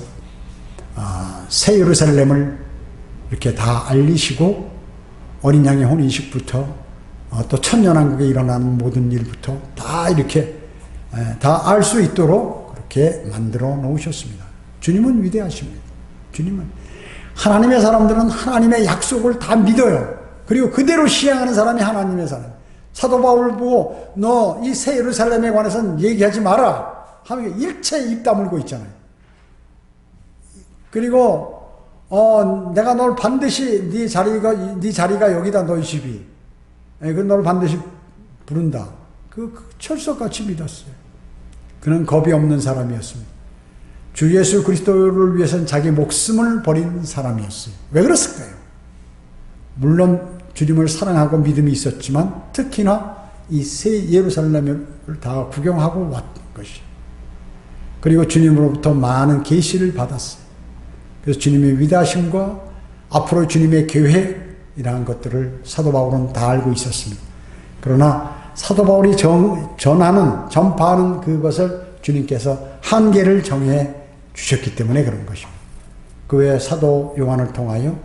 새 예루살렘을 이렇게 다 알리시고, 어린 양의 혼인식부터 또 천년왕국에 일어나는 모든 일부터 다 이렇게 다 알 수 있도록 그렇게 만들어 놓으셨습니다. 주님은 위대하십니다. 주님은, 하나님의 사람들은 하나님의 약속을 다 믿어요. 그리고 그대로 시행하는 사람이 하나님의 사람. 사도 바울 보고 너 이 새 예루살렘에 관해서는 얘기하지 마라 하면 일체 입 다물고 있잖아요. 그리고 내가 널 반드시 네 자리가 여기다, 너희 집이. 널 반드시 부른다. 그 철석같이 믿었어요. 그는 겁이 없는 사람이었습니다. 주 예수 그리스도를 위해서는 자기 목숨을 버린 사람이었어요. 왜 그랬을까요? 물론 주님을 사랑하고 믿음이 있었지만 특히나 이 새 예루살렘을 다 구경하고 왔던 것이. 그리고 주님으로부터 많은 계시를 받았어요. 그래서 주님의 위대하심과 앞으로 주님의 계획이라는 것들을 사도 바울은 다 알고 있었습니다. 그러나 사도 바울이 전파하는 그것을 주님께서 한계를 정해 주셨기 때문에 그런 것입니다. 그 외에 사도 요한을 통하여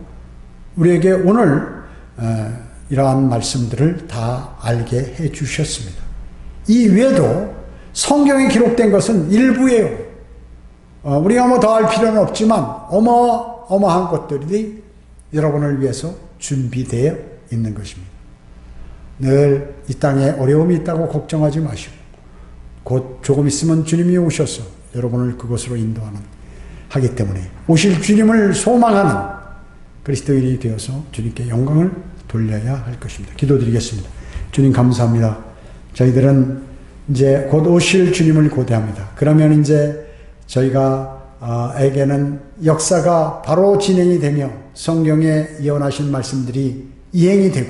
우리에게 오늘 이러한 말씀들을 다 알게 해 주셨습니다. 이 외에도 성경에 기록된 것은 일부예요. 우리가 뭐 더 할 필요는 없지만 어마어마한 것들이 여러분을 위해서 준비되어 있는 것입니다. 늘 이 땅에 어려움이 있다고 걱정하지 마시고 곧 조금 있으면 주님이 오셔서 여러분을 그곳으로 하기 때문에 오실 주님을 소망하는 그리스도인이 되어서 주님께 영광을 돌려야 할 것입니다. 기도드리겠습니다. 주님 감사합니다. 저희들은 이제 곧 오실 주님을 고대합니다. 그러면 이제 저희가에게는 역사가 바로 진행이 되며 성경에 예언하신 말씀들이 이행이 되고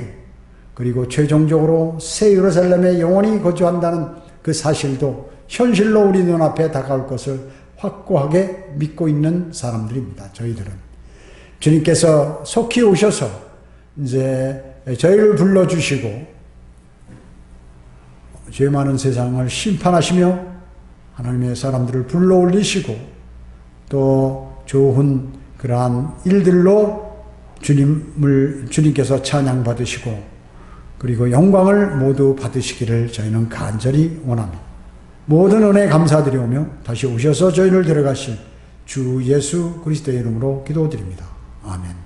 그리고 최종적으로 새 예루살렘에 영원히 거주한다는 그 사실도 현실로 우리 눈앞에 다가올 것을 확고하게 믿고 있는 사람들입니다. 저희들은 주님께서 속히 오셔서 이제 저희를 불러주시고 죄 많은 세상을 심판하시며 하나님의 사람들을 불러올리시고 또 좋은 그러한 일들로 주님께서 찬양받으시고 그리고 영광을 모두 받으시기를 저희는 간절히 원합니다. 모든 은혜 감사드리오며 다시 오셔서 저희를 데려가실 주 예수 그리스도의 이름으로 기도드립니다. 아멘.